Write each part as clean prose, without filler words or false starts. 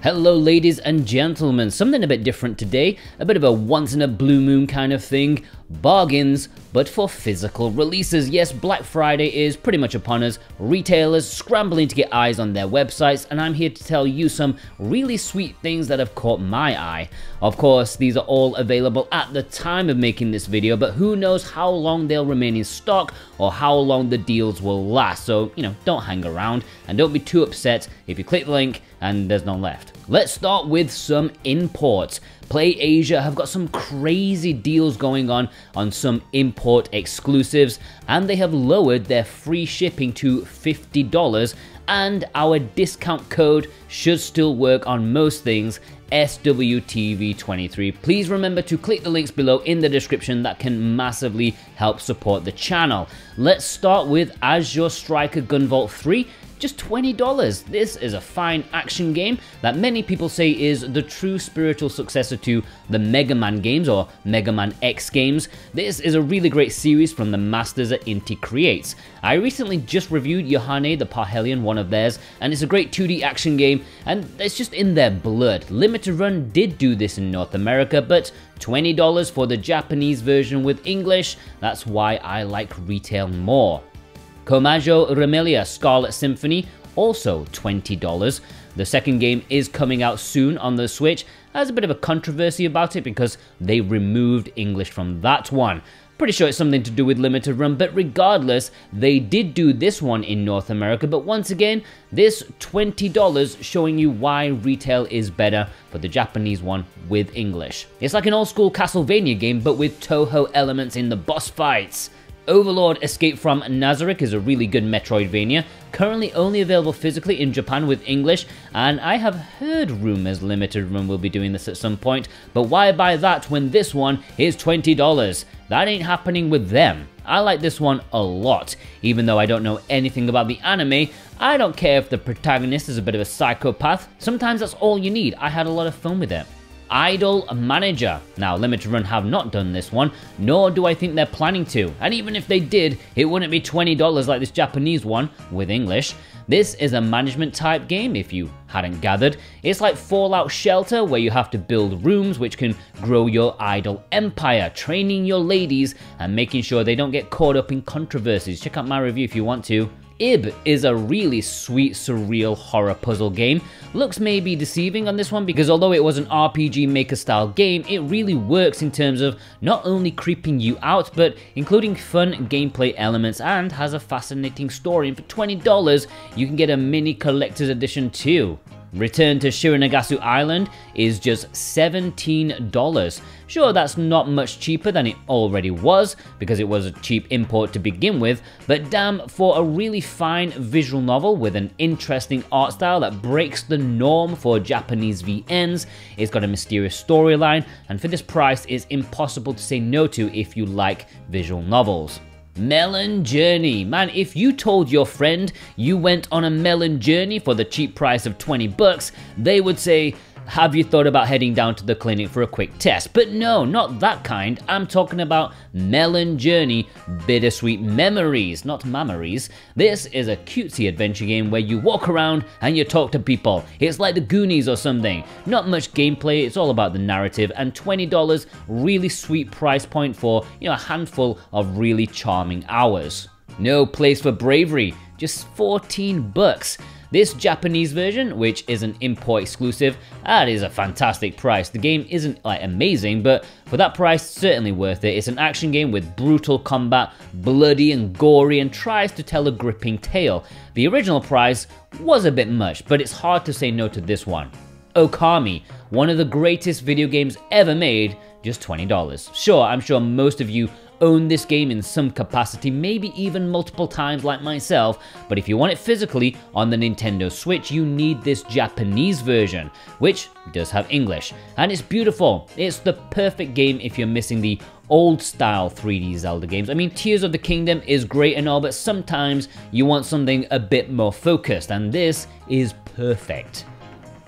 Hello ladies and gentlemen, something a bit different today, a bit of a once in a blue moon kind of thing, bargains, but for physical releases. Yes, Black Friday is pretty much upon us, retailers scrambling to get eyes on their websites, and I'm here to tell you some really sweet things that have caught my eye. Of course, these are all available at the time of making this video, but who knows how long they'll remain in stock or how long the deals will last, so don't hang around and don't be too upset if you click the link and there's none left. Let's start with some imports. PlayAsia have got some crazy deals going on some import exclusives, and they have lowered their free shipping to $50, and our discount code should still work on most things, SWTV23. Please remember to click the links below in the description, that can massively help support the channel. Let's start with Azure Striker Gunvolt 3. Just $20. This is a fine action game that many people say is the true spiritual successor to the Mega Man games or Mega Man X games. This is a really great series from the masters at Inti Creates. I recently just reviewed Yohane the Parhelion, one of theirs, and it's a great 2D action game, and it's just in their blood. Limited Run did do this in North America, but $20 for the Japanese version with English. That's why I like retail more. Koumajou Remilia Scarlet Symphony, also $20. The second game is coming out soon on the Switch. There's a bit of a controversy about it because they removed English from that one. Pretty sure it's something to do with Limited Run, but regardless, they did do this one in North America. But once again, this $20 showing you why retail is better for the Japanese one with English. It's like an old school Castlevania game, but with Toho elements in the boss fights. Overlord Escape from Nazarick is a really good Metroidvania, currently only available physically in Japan with English, and I have heard rumors Limited Run will be doing this at some point, but why buy that when this one is $20? That ain't happening with them. I like this one a lot. Even though I don't know anything about the anime, I don't care if the protagonist is a bit of a psychopath. Sometimes that's all you need. I had a lot of fun with it. Idol Manager. Now, Limited Run have not done this one, nor do I think they're planning to. And even if they did, it wouldn't be $20 like this Japanese one with English. This is a management type game, if you hadn't gathered. It's like Fallout Shelter, where you have to build rooms which can grow your idol empire, training your ladies and making sure they don't get caught up in controversies. Check out my review if you want to. Ib is a really sweet, surreal horror puzzle game. Looks may be deceiving on this one because although it was an RPG Maker style game, it really works in terms of not only creeping you out, but including fun gameplay elements, and has a fascinating story. And for $20, you can get a mini collector's edition too. Return to Shironagasu Island is just $17. Sure, that's not much cheaper than it already was, because it was a cheap import to begin with, but damn, for a really fine visual novel with an interesting art style that breaks the norm for Japanese VNs, it's got a mysterious storyline, and for this price, it's impossible to say no to if you like visual novels. Melon Journey. Man, if you told your friend you went on a Melon Journey for the cheap price of 20 bucks, they would say, have you thought about heading down to the clinic for a quick test? But no, not that kind. I'm talking about Melon Journey Bittersweet Memories, not memories. This is a cutesy adventure game where you walk around and you talk to people. It's like the Goonies or something. Not much gameplay, it's all about the narrative, and $20, really sweet price point for, a handful of really charming hours. No Place For Bravery, just 14 bucks. This Japanese version, which is an import exclusive, that is a fantastic price. The game isn't amazing, but for that price, certainly worth it. It's an action game with brutal combat, bloody and gory, and tries to tell a gripping tale. The original price was a bit much, but it's hard to say no to this one. Okami, one of the greatest video games ever made, just $20. Sure, I'm sure most of you own this game in some capacity, maybe even multiple times like myself, but if you want it physically on the Nintendo Switch, you need this Japanese version, which does have English, and it's beautiful. It's the perfect game if you're missing the old style 3D Zelda games. I mean, Tears of the Kingdom is great and all, but sometimes you want something a bit more focused, and this is perfect.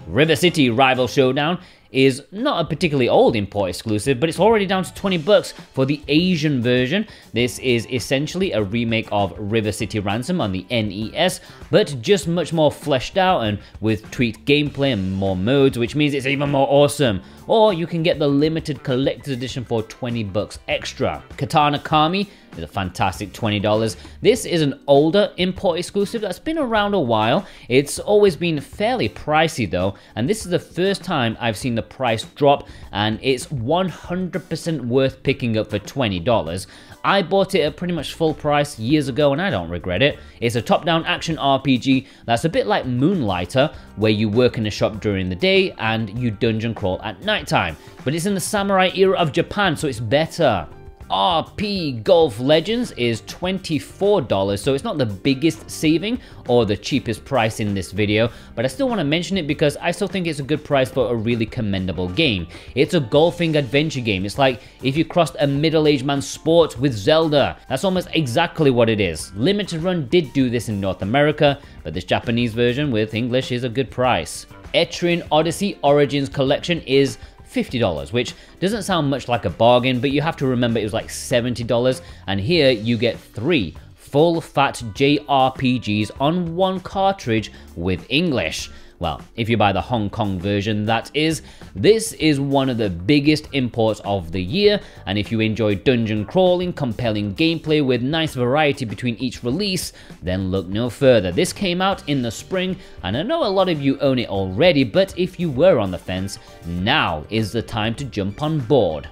River City Rival Showdown is not a particularly old import exclusive, but it's already down to 20 bucks for the Asian version. This is essentially a remake of River City Ransom on the NES, but just much more fleshed out and with tweaked gameplay and more modes, which means it's even more awesome. Or you can get the limited collector's edition for 20 bucks extra. KatanaKami is a fantastic $20. This is an older import exclusive that's been around a while. It's always been fairly pricey though, and this is the first time I've seen the price drop, and it's 100% worth picking up for $20. I bought it at pretty much full price years ago and I don't regret it. It's a top-down action RPG that's a bit like Moonlighter, where you work in a shop during the day and you dungeon crawl at nighttime. But it's in the samurai era of Japan, so it's better. RPGolf Legends is $24, so it's not the biggest saving or the cheapest price in this video, but I still want to mention it because I still think it's a good price for a really commendable game. It's a golfing adventure game. It's like if you crossed a middle-aged man's sport with Zelda. That's almost exactly what it is. Limited Run did do this in North America, but this Japanese version with English is a good price. Etrian Odyssey Origins Collection is $50, which doesn't sound much like a bargain, but you have to remember it was like $70, and here you get 3 full-fat JRPGs on one cartridge with English. Well, if you buy the Hong Kong version, that is. This is one of the biggest imports of the year, and if you enjoy dungeon crawling, compelling gameplay with nice variety between each release, then look no further. This came out in the spring, and I know a lot of you own it already, but if you were on the fence, now is the time to jump on board.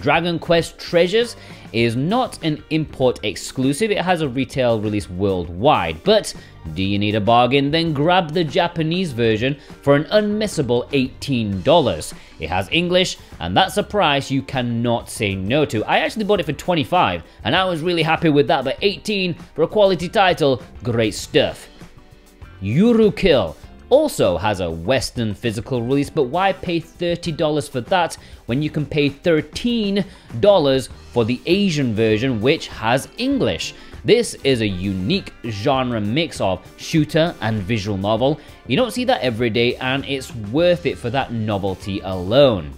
Dragon Quest Treasures is not an import exclusive, it has a retail release worldwide, but do you need a bargain? Then grab the Japanese version for an unmissable $18. It has English, and that's a price you cannot say no to. I actually bought it for $25, and I was really happy with that, but $18 for a quality title, great stuff. Yurukill also has a Western physical release, but why pay $30 for that when you can pay $13 for the Asian version, which has English? This is a unique genre mix of shooter and visual novel. You don't see that every day, and it's worth it for that novelty alone.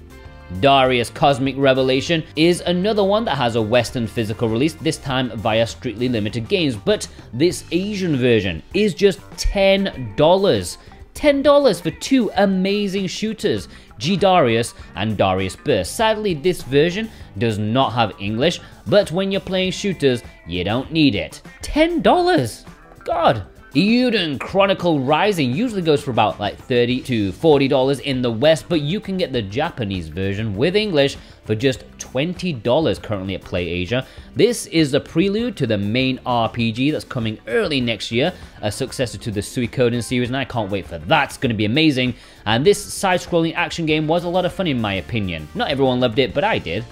Darius Cosmic Revelation is another one that has a Western physical release, this time via Strictly Limited Games, but this Asian version is just $10. $10 for 2 amazing shooters, G-Darius and Darius Burst. Sadly, this version does not have English, but when you're playing shooters, you don't need it. $10! God! Eiyuden Chronicle Rising usually goes for about like $30 to $40 in the West, but you can get the Japanese version with English for just $20 currently at PlayAsia. This is a prelude to the main RPG that's coming early next year, a successor to the Suikoden series, and I can't wait for that. It's going to be amazing. And this side-scrolling action game was a lot of fun in my opinion. Not everyone loved it, but I did.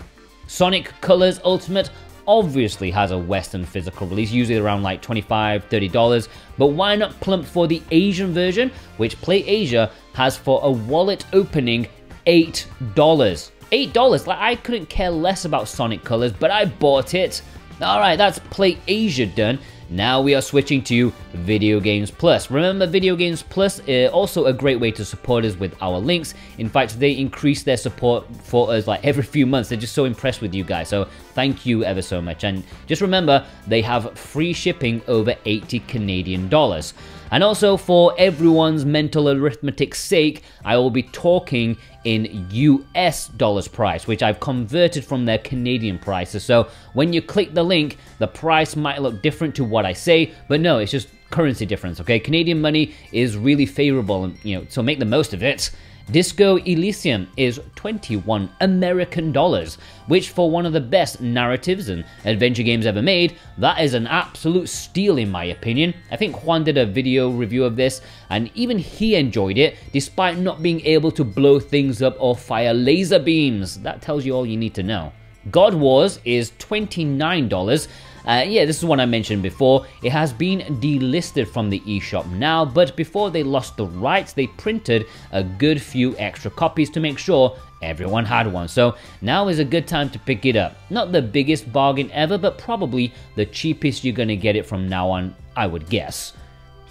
Sonic Colors Ultimate obviously has a Western physical release, usually around like $25, $30, but why not plump for the Asian version, which PlayAsia has for a wallet opening $8. $8, like I couldn't care less about Sonic Colors, but I bought it. Alright, that's PlayAsia done. Now we are switching to Video Games Plus. Remember, Video Games Plus is also a great way to support us with our links. In fact, they increase their support for us like every few months. They're just so impressed with you guys, so thank you ever so much. And just remember, they have free shipping over 80 Canadian dollars. And also, for everyone's mental arithmetic's sake, I will be talking in US dollars price, which I've converted from their Canadian prices. So when you click the link, the price might look different to what I say, but no, it's just currency difference, okay? Canadian money is really favorable, and so make the most of it. Disco Elysium is 21 American dollars, which for one of the best narratives and adventure games ever made, that is an absolute steal in my opinion. I think Juan did a video review of this, and even he enjoyed it, despite not being able to blow things up or fire laser beams. That tells you all you need to know. God Wars is $29. Yeah, this is one I mentioned before. It has been delisted from the eShop now, but before they lost the rights, they printed a good few extra copies to make sure everyone had one. So now is a good time to pick it up. Not the biggest bargain ever, but probably the cheapest you're gonna get it from now on, I would guess.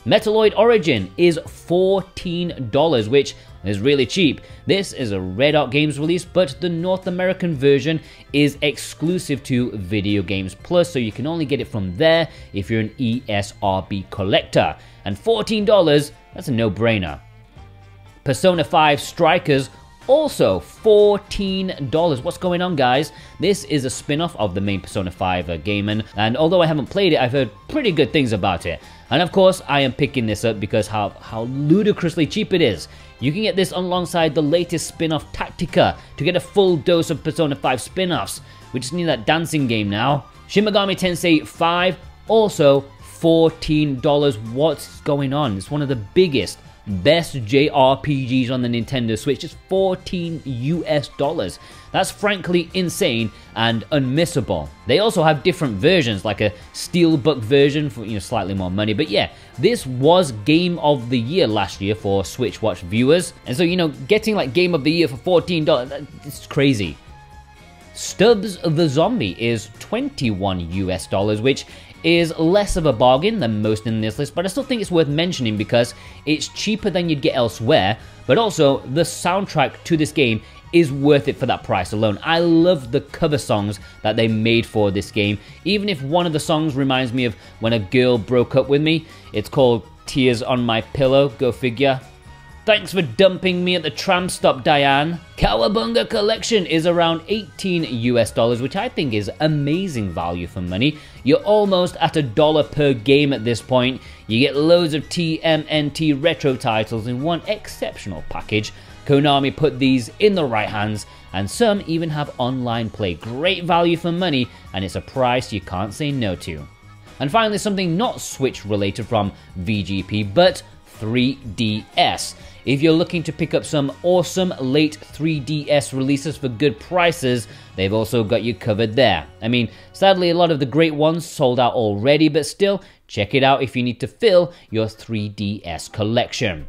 Metaloid Origin is $14, which is really cheap. This is a Red Arc Games release, but the North American version is exclusive to Video Games Plus, so you can only get it from there if you're an ESRB collector. And $14, that's a no-brainer. Persona 5 Strikers, also $14. What's going on, guys? This is a spin-off of the main Persona 5 game, and although I haven't played it, I've heard pretty good things about it. And of course, I am picking this up because how ludicrously cheap it is. You can get this alongside the latest spin-off Tactica to get a full dose of Persona 5 spin-offs. We just need that dancing game now. Shin Megami Tensei 5, also $14. What's going on? It's one of the biggest, best JRPGs on the Nintendo Switch, just $14 US. That's frankly insane and unmissable. They also have different versions, like a Steelbook version for slightly more money. But yeah, this was Game of the Year last year for Switch Watch viewers, and so getting like Game of the Year for $14, it's crazy. Stubbs the Zombie is $21 US, which is less of a bargain than most in this list, but I still think it's worth mentioning because it's cheaper than you'd get elsewhere, but also the soundtrack to this game is worth it for that price alone. I love the cover songs that they made for this game, even if one of the songs reminds me of when a girl broke up with me. It's called Tears on My Pillow, go figure. Thanks for dumping me at the tram stop, Diane. Cowabunga Collection is around $18 US, which I think is amazing value for money. You're almost at $1 per game at this point. You get loads of TMNT retro titles in one exceptional package. Konami put these in the right hands, and some even have online play. Great value for money, and it's a price you can't say no to. And finally, something not Switch related from VGP, but 3DS. If you're looking to pick up some awesome late 3DS releases for good prices, they've also got you covered there. I mean, sadly a lot of the great ones sold out already, but still, check it out if you need to fill your 3DS collection.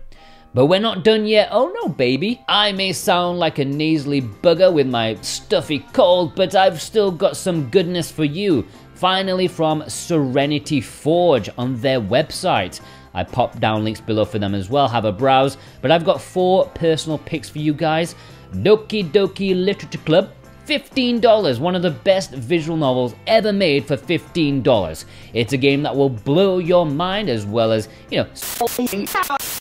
But we're not done yet. Oh no, baby. I may sound like a nasally bugger with my stuffy cold, but I've still got some goodness for you. Finally, from Serenity Forge on their website. I popped down links below for them as well, have a browse, but I've got 4 personal picks for you guys. Doki Doki Literature Club, $15, one of the best visual novels ever made for $15. It's a game that will blow your mind as well as,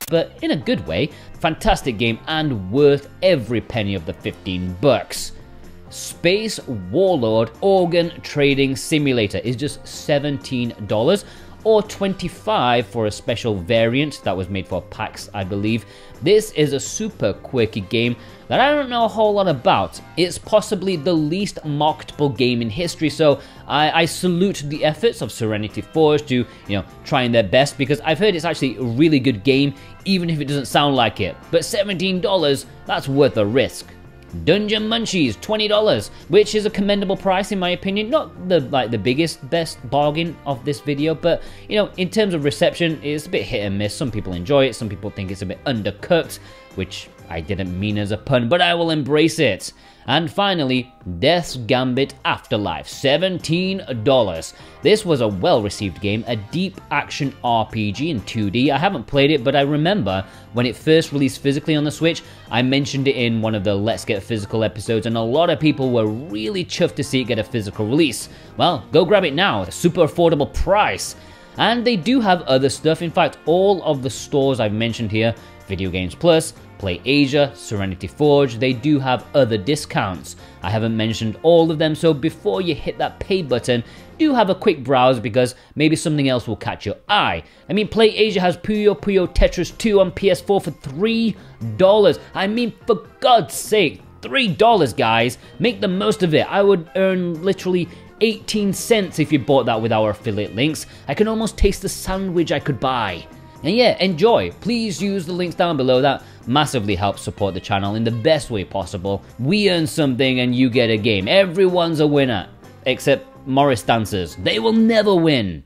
but in a good way. Fantastic game and worth every penny of the 15 bucks. Space Warlord Organ Trading Simulator is just $17. Or $25 for a special variant that was made for PAX, I believe. This is a super quirky game that I don't know a whole lot about. It's possibly the least marketable game in history, so I salute the efforts of Serenity Forge to, trying their best, because I've heard it's actually a really good game, even if it doesn't sound like it. But $17, that's worth the risk. Dungeon Munchies, $20, which is a commendable price in my opinion. Not the biggest, best bargain of this video, but in terms of reception, it's a bit hit and miss. Some people enjoy it, some people think it's a bit undercooked, which I didn't mean as a pun, but I will embrace it. And finally, Death's Gambit Afterlife, $17. This was a well-received game, a deep action RPG in 2D. I haven't played it, but I remember when it first released physically on the Switch, I mentioned it in one of the Let's Get Physical episodes, and a lot of people were really chuffed to see it get a physical release. Well, go grab it now at a super affordable price. And they do have other stuff. In fact, all of the stores I've mentioned here, Video Games Plus, Play Asia, Serenity Forge, they do have other discounts. I haven't mentioned all of them, so before you hit that pay button, do have a quick browse because maybe something else will catch your eye. I mean, Play Asia has Puyo Puyo Tetris 2 on PS4 for $3. I mean, for God's sake, $3, guys. Make the most of it. I would earn literally 18 cents if you bought that with our affiliate links. I can almost taste the sandwich I could buy. And yeah, enjoy. Please use the links down below. That massively helps support the channel in the best way possible. We earn something and you get a game. Everyone's a winner. Except Morris Dancers. They will never win.